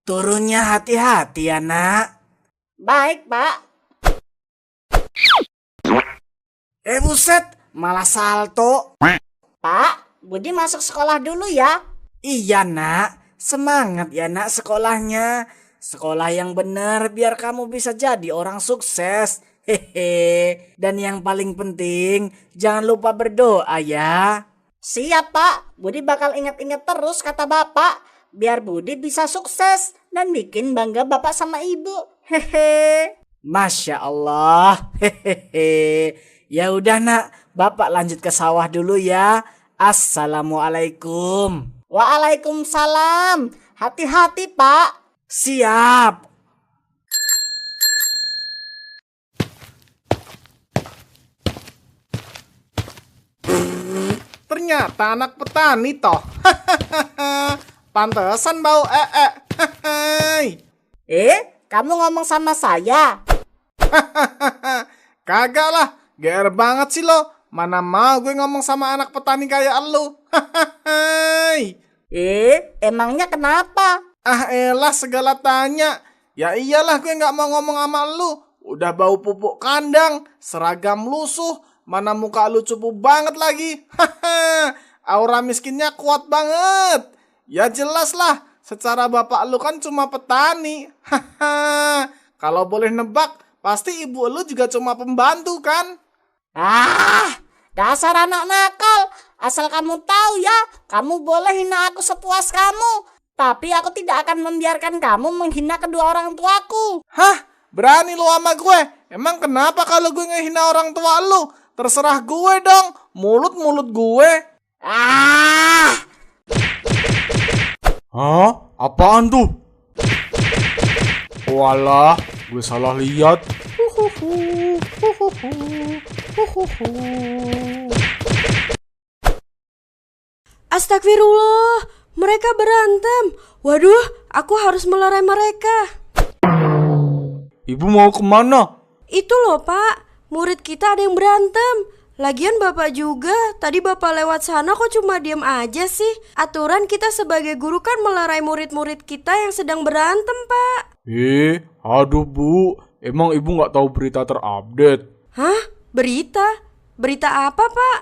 Turunnya hati-hati ya, Nak. Baik, Pak. Buset, malah salto. Pak, Budi masuk sekolah dulu ya. Iya, Nak. Semangat ya, Nak, sekolahnya. Sekolah yang benar biar kamu bisa jadi orang sukses. Hehe. Dan yang paling penting, jangan lupa berdoa ya. Siap, Pak. Budi bakal ingat-ingat terus kata Bapak. Biar Budi bisa sukses dan bikin bangga Bapak sama Ibu. Hehe. Masya Allah. Hehehe. Ya udah, Nak. Bapak lanjut ke sawah dulu ya. Assalamualaikum. Waalaikumsalam. Hati-hati, Pak. Siap. Ternyata anak petani toh. Pantesan bau Kamu ngomong sama saya? Kagak lah, GR banget sih lo. Mana mau gue ngomong sama anak petani kayak elu. Emangnya kenapa? Ah elah segala tanya. Ya iyalah gue gak mau ngomong sama lu. Udah bau pupuk kandang, seragam lusuh, mana muka lu cupu banget lagi. Aura miskinnya kuat banget. Ya jelas lah, secara bapak lu kan cuma petani. Kalau boleh nebak, pasti ibu lu juga cuma pembantu kan? Dasar anak nakal. Asal kamu tahu ya, kamu boleh hina aku sepuas kamu. Tapi aku tidak akan membiarkan kamu menghina kedua orang tuaku. Hah? Berani lu sama gue? Emang kenapa kalau gue ngehina orang tua lu? Terserah gue dong, mulut-mulut gue. Hah? Apaan tuh? Walah, gue salah lihat. Astagfirullah, mereka berantem. Waduh, aku harus melerai mereka. Ibu mau kemana? Itu loh Pak, murid kita ada yang berantem. Lagian Bapak juga, tadi Bapak lewat sana kok cuma diam aja sih. Aturan kita sebagai guru kan melerai murid-murid kita yang sedang berantem, Pak. Aduh Bu, emang ibu gak tahu berita terupdate? Hah? Berita? Berita apa, Pak?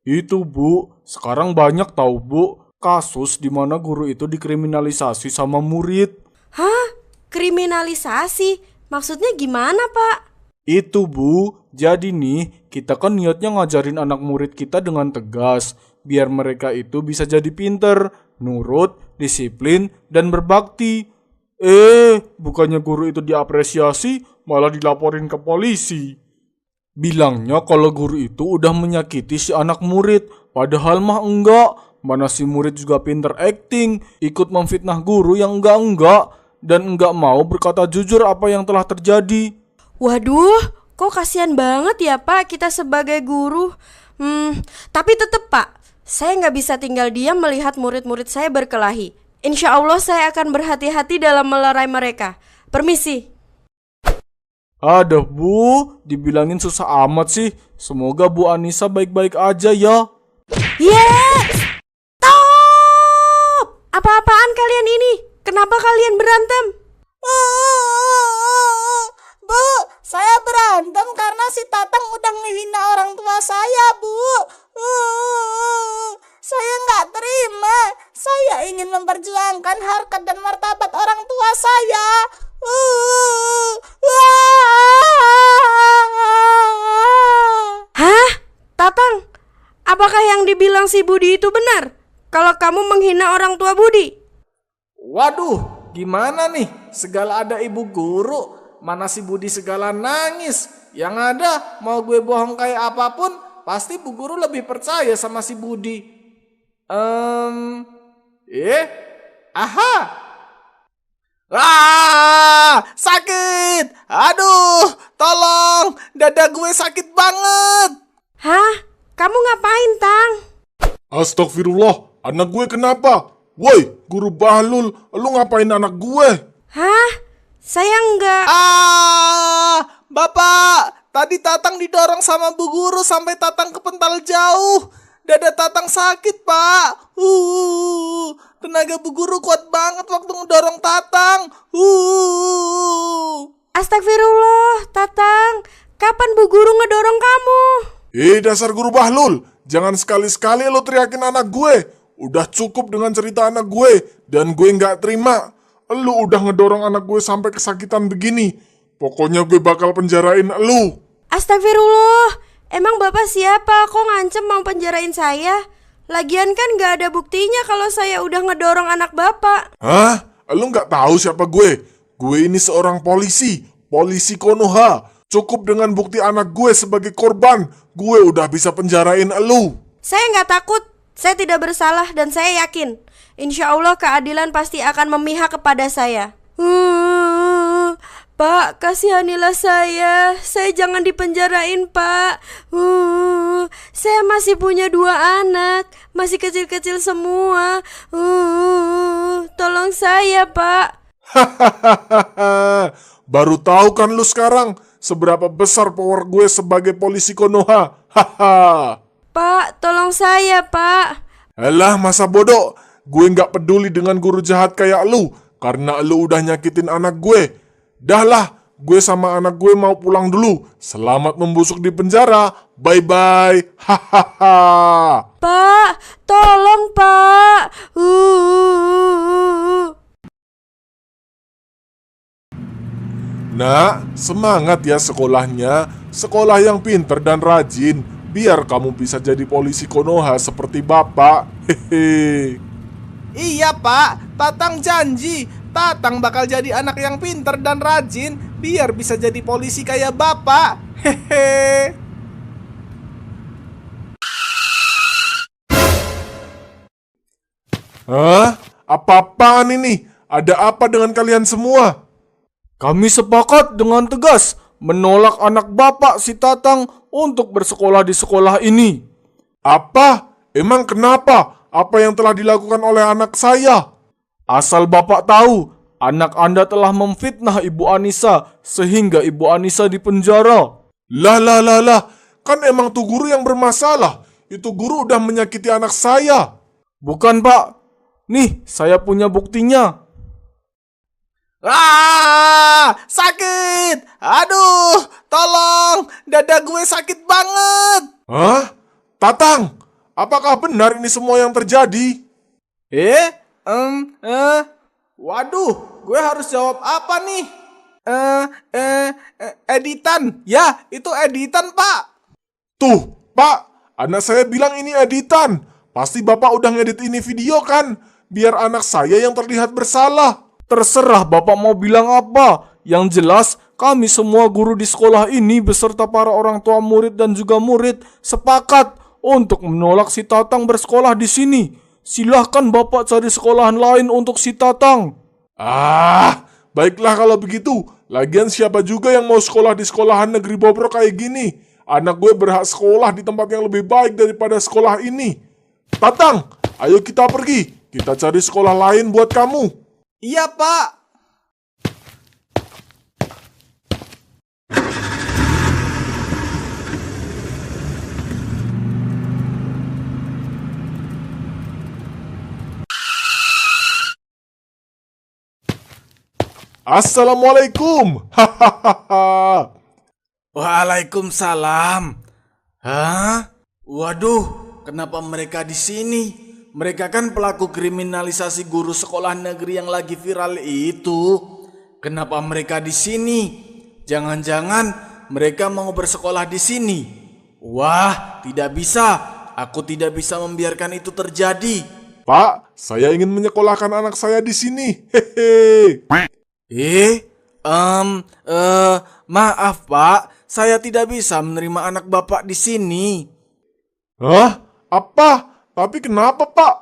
Itu Bu, sekarang banyak tahu Bu, kasus di mana guru itu dikriminalisasi sama murid. Hah? Kriminalisasi? Maksudnya gimana, Pak? Itu Bu, jadi nih kita kan niatnya ngajarin anak murid kita dengan tegas, biar mereka itu bisa jadi pinter, nurut, disiplin, dan berbakti. Bukannya guru itu diapresiasi, malah dilaporin ke polisi. Bilangnya kalau guru itu udah menyakiti si anak murid, padahal mah enggak. Mana si murid juga pinter acting, ikut memfitnah guru yang enggak, dan enggak mau berkata jujur apa yang telah terjadi. Waduh, kok kasihan banget ya Pak kita sebagai guru. Tapi tetep Pak, saya nggak bisa tinggal diam melihat murid-murid saya berkelahi. Insya Allah saya akan berhati-hati dalam melerai mereka. Permisi. Aduh Bu, dibilangin susah amat sih. Semoga Bu Anissa baik-baik aja ya. Yes! Stop! Apa-apaan kalian ini? Kenapa kalian berantem? Bu, saya berantem karena si Tatang udah ngehina orang tua saya, Bu. Saya nggak terima. Saya ingin memperjuangkan harkat dan martabat orang tua saya. Hah? Tatang, apakah yang dibilang si Budi itu benar? Kalau kamu menghina orang tua Budi? Waduh, gimana nih? Segala ada ibu guru, mana si Budi segala nangis. Yang ada, mau gue bohong kayak apapun, pasti bu guru lebih percaya sama si Budi. Sakit! Aduh, tolong, dada gue sakit banget. Hah? Kamu ngapain, Tang? Astagfirullah, anak gue kenapa? Woi, guru Bahlul, lu ngapain anak gue? Hah? Saya enggak. Bapak, tadi Tatang didorong sama bu guru sampai Tatang kepental jauh. Dada Tatang sakit, Pak. Tenaga Bu Guru kuat banget waktu ngedorong Tatang. Astagfirullah, Tatang. Kapan Bu Guru ngedorong kamu? Dasar guru bahlul, jangan sekali-sekali lo teriakin anak gue. Udah cukup dengan cerita anak gue, dan gue nggak terima. Lo udah ngedorong anak gue sampai kesakitan begini. Pokoknya gue bakal penjarain lo. Astagfirullah. Emang Bapak siapa? Kok ngancem mau penjarain saya? Lagian kan nggak ada buktinya kalau saya udah ngedorong anak Bapak. Hah? Lo nggak tahu siapa gue? Gue ini seorang polisi Konoha. Cukup dengan bukti anak gue sebagai korban, gue udah bisa penjarain elu. Saya nggak takut, saya tidak bersalah dan saya yakin insya Allah keadilan pasti akan memihak kepada saya. Pak, kasihanilah saya jangan dipenjarain Pak. Saya masih punya 2 anak, masih kecil-kecil semua. Tolong saya Pak. Hahaha, baru tahu kan lu sekarang seberapa besar power gue sebagai polisi Konoha. Haha. Pak, tolong saya Pak. Alah, masa bodoh. Gue nggak peduli dengan guru jahat kayak lu, karena lu udah nyakitin anak gue. Dah lah, gue sama anak gue mau pulang dulu. Selamat membusuk di penjara. Bye-bye. Hahaha. Pak, tolong Pak. Nak, semangat ya sekolahnya. Sekolah yang pinter dan rajin, biar kamu bisa jadi polisi Konoha seperti Bapak. Hehe. Iya Pak, Tatang janji Tatang bakal jadi anak yang pinter dan rajin biar bisa jadi polisi kayak Bapak. Hehe. Hah? Apa-apaan ini? Ada apa dengan kalian semua? Kami sepakat dengan tegas menolak anak Bapak si Tatang untuk bersekolah di sekolah ini. Apa? Emang kenapa? Apa yang telah dilakukan oleh anak saya? Asal Bapak tahu, anak Anda telah memfitnah Ibu Anissa sehingga Ibu Anissa dipenjara. Lah, kan emang tuh guru yang bermasalah. Itu guru udah menyakiti anak saya. Bukan Pak, nih saya punya buktinya. Sakit. Aduh, tolong. Dada gue sakit banget. Hah? Tatang, apakah benar ini semua yang terjadi? Waduh, gue harus jawab apa nih? Editan. Ya, itu editan, Pak. Tuh, Pak, anak saya bilang ini editan. Pasti Bapak udah ngedit ini video kan? Biar anak saya yang terlihat bersalah. Terserah Bapak mau bilang apa. Yang jelas, kami semua guru di sekolah ini beserta para orang tua murid dan juga murid sepakat untuk menolak si Tatang bersekolah di sini. Silahkan Bapak cari sekolahan lain untuk si Tatang. Baiklah kalau begitu. Lagian siapa juga yang mau sekolah di sekolahan negeri bobrok kayak gini? Anak gue berhak sekolah di tempat yang lebih baik daripada sekolah ini. Tatang, ayo kita pergi. Kita cari sekolah lain buat kamu. Iya, Pak. Assalamualaikum. Hahaha. Waalaikumsalam. Hah? Waduh, kenapa mereka di sini? Mereka kan pelaku kriminalisasi guru sekolah negeri yang lagi viral itu. Kenapa mereka di sini? Jangan-jangan mereka mau bersekolah di sini. Wah, tidak bisa. Aku tidak bisa membiarkan itu terjadi. Pak, saya ingin menyekolahkan anak saya di sini. Hehe. Maaf Pak, saya tidak bisa menerima anak Bapak di sini. Hah? Apa? Tapi kenapa, Pak?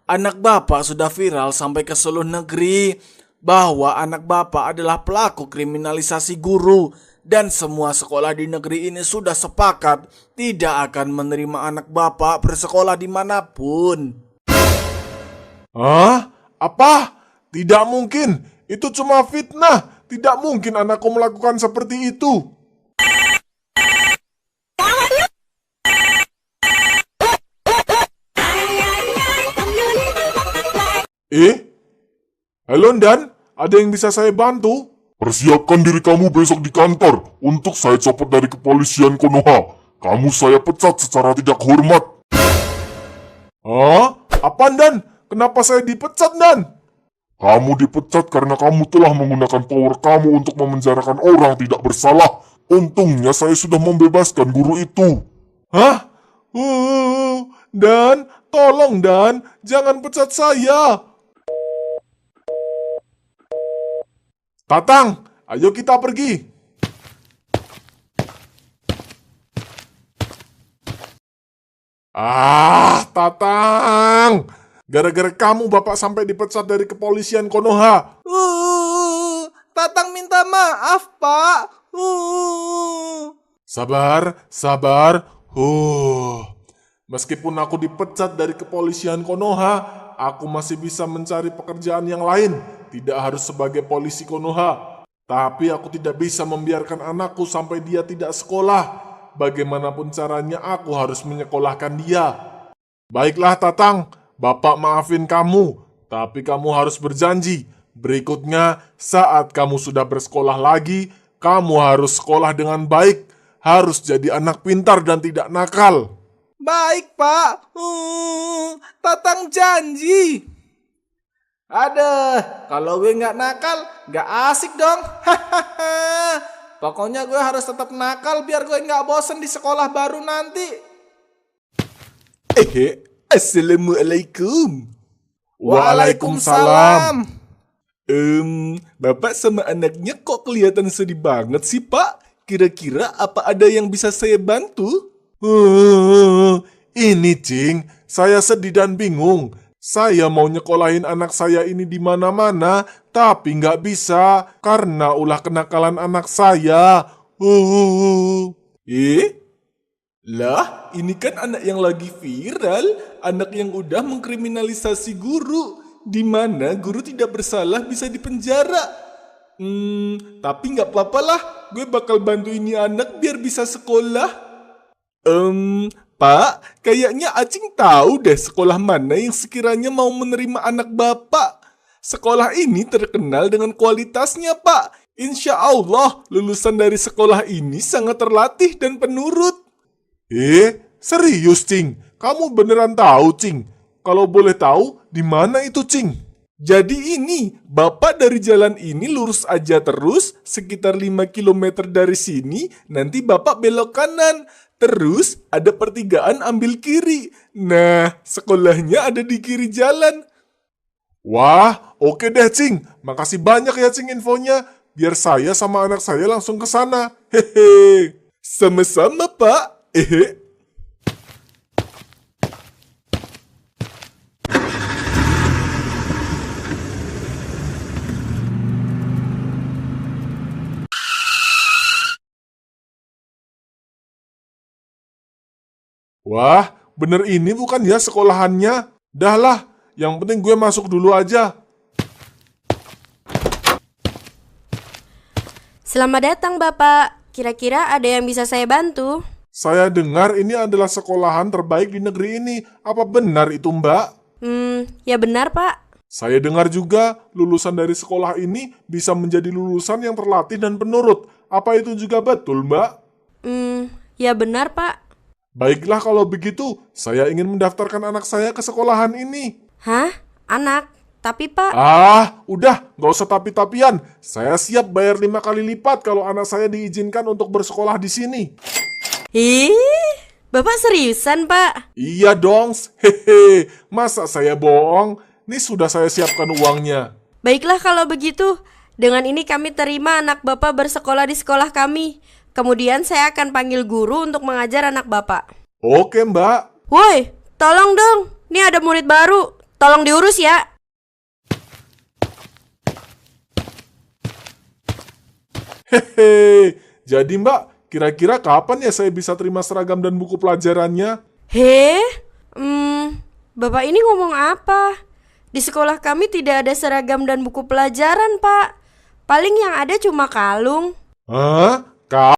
Anak Bapak sudah viral sampai ke seluruh negeri bahwa anak Bapak adalah pelaku kriminalisasi guru dan semua sekolah di negeri ini sudah sepakat tidak akan menerima anak Bapak bersekolah dimanapun. Hah? Apa? Tidak mungkin. Itu cuma fitnah. Tidak mungkin anakku melakukan seperti itu. Halo Dan, ada yang bisa saya bantu? Persiapkan diri kamu besok di kantor untuk saya copot dari kepolisian Konoha. Kamu saya pecat secara tidak hormat. Hah? Apaan Dan? Kenapa saya dipecat Dan? Kamu dipecat karena kamu telah menggunakan power kamu untuk memenjarakan orang tidak bersalah. Untungnya saya sudah membebaskan guru itu. Hah? Dan, tolong Dan, jangan pecat saya. Tatang, ayo kita pergi. Tatang. Gara-gara kamu Bapak sampai dipecat dari kepolisian Konoha. Tatang minta maaf, Pak. Sabar. Meskipun aku dipecat dari kepolisian Konoha, aku masih bisa mencari pekerjaan yang lain. Tidak harus sebagai polisi Konoha. Tapi aku tidak bisa membiarkan anakku sampai dia tidak sekolah. Bagaimanapun caranya aku harus menyekolahkan dia. Baiklah Tatang, Bapak maafin kamu. Tapi kamu harus berjanji. Berikutnya, saat kamu sudah bersekolah lagi, kamu harus sekolah dengan baik. Harus jadi anak pintar dan tidak nakal. Baik, Pak. Tatang janji. Kalau gue nggak nakal, nggak asik dong. Pokoknya gue harus tetap nakal biar gue nggak bosen di sekolah baru nanti. Assalamualaikum. Waalaikumsalam. Bapak sama anaknya kok kelihatan sedih banget sih, Pak? Kira-kira apa ada yang bisa saya bantu? Ini Cing, saya sedih dan bingung. Saya mau nyekolahin anak saya ini di mana-mana, tapi nggak bisa karena ulah kenakalan anak saya. Lah, ini kan anak yang lagi viral, anak yang udah mengkriminalisasi guru, di mana guru tidak bersalah bisa dipenjara. Tapi nggak apa-apa lah, gue bakal bantu ini anak biar bisa sekolah. Pak, kayaknya Acing tahu deh sekolah mana yang sekiranya mau menerima anak Bapak. Sekolah ini terkenal dengan kualitasnya, Pak. Insya Allah, lulusan dari sekolah ini sangat terlatih dan penurut. Serius Cing? Kamu beneran tahu Cing? Kalau boleh tahu, di mana itu Cing? Jadi ini, Bapak dari jalan ini lurus aja terus, sekitar 5 km dari sini, nanti Bapak belok kanan. Terus ada pertigaan ambil kiri. Nah, sekolahnya ada di kiri jalan. Wah, oke deh Cing. Makasih banyak ya Cing infonya. Biar saya sama anak saya langsung ke sana. Hehe. Sama-sama, Pak. Wah, bener ini bukan ya sekolahannya? Dah lah, yang penting gue masuk dulu aja. Selamat datang, Bapak. Kira-kira ada yang bisa saya bantu? Saya dengar ini adalah sekolahan terbaik di negeri ini. Apa benar itu, Mbak? Ya benar, Pak. Saya dengar juga lulusan dari sekolah ini bisa menjadi lulusan yang terlatih dan penurut. Apa itu juga betul, Mbak? Ya benar, Pak. Baiklah kalau begitu, saya ingin mendaftarkan anak saya ke sekolahan ini. Hah? Anak? Tapi, Pak... Udah, gak usah tapi-tapian. Saya siap bayar 5 kali lipat kalau anak saya diizinkan untuk bersekolah di sini. Bapak seriusan, Pak? Iya dong, hehe. Masa saya bohong? Nih sudah saya siapkan uangnya. Baiklah kalau begitu. Dengan ini kami terima anak Bapak bersekolah di sekolah kami. Kemudian saya akan panggil guru untuk mengajar anak Bapak. Oke, Mbak. Woi, tolong dong. Ini ada murid baru. Tolong diurus ya. Hehe. Jadi, Mbak, kira-kira kapan ya saya bisa terima seragam dan buku pelajarannya? Bapak ini ngomong apa? Di sekolah kami tidak ada seragam dan buku pelajaran, Pak. Paling yang ada cuma kalung. Hah?